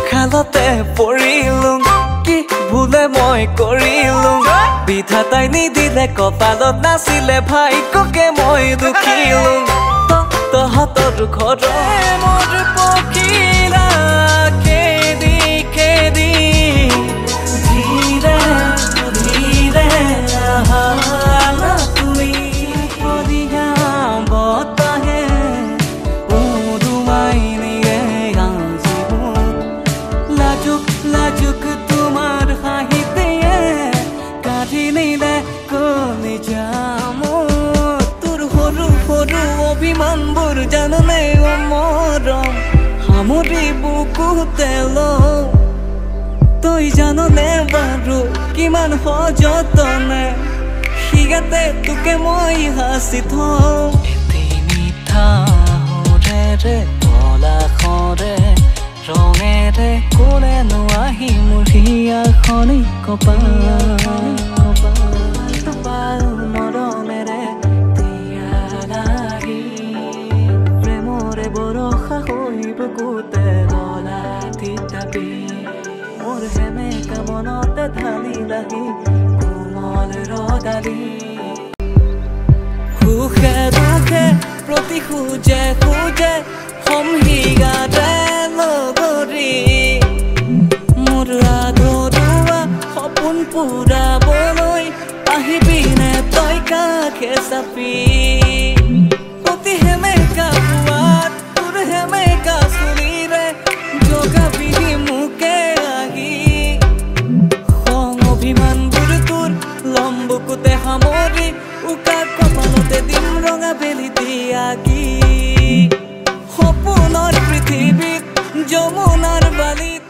খালতে পৰিলোঁ কি ভুলে মই কৰিলোঁ বিধাতাই নিদিলে কপালত নাছিলে ভাগ্যকে মই দুখিলোঁ তহঁতৰ ঘৰত মোৰ পখিলা খেদি খেদি ধীৰে ধীৰে আহা তুমি সদিয়া বতাহে উৰুৱাই নিয়ে আজি মোক লাজুক লাজুক তোমাৰ হাঁহিতে কাটি নিলে কলিজা মোৰ তোৰ সৰু সৰু অভিমানবোৰ জাননে মৰম সামৰি বুকুতে লওঁ তই জাননে বাৰু কিমান সযতনে সিগাতে তোকে মই হাসি থওঁ এটি মিঠা সুৰেৰে পলাশৰে ৰঙেৰে কোনেনো আহি মোৰ হিয়াখনি কপাল মৰমেৰে দিয়া লাগি প্ৰেমৰে বৰষা হৈ বুকুতে গলা তিতাপি মোৰ হেমেকা মনতে ঢালি লাগি কোমল ৰদালি সুখে দুখে প্ৰতি খোজে খোজে সমহিগাতে লগৰী মোৰ আধৰুৱা সপোন পুৰাবলৈ আহিবিনে তই কাষে চাপি অতি হেমেকা পোৱাত তোৰ হেমেকা চুলিৰে জগাবিহি মোকে আহি খং অভিমানবোৰ তোৰ লম্বুকুতে সামৰি উকা কপালতে দিম ৰঙা বেলি দিয়াগি সপোনৰ পৃথিৱীত যমুনাৰ বালিত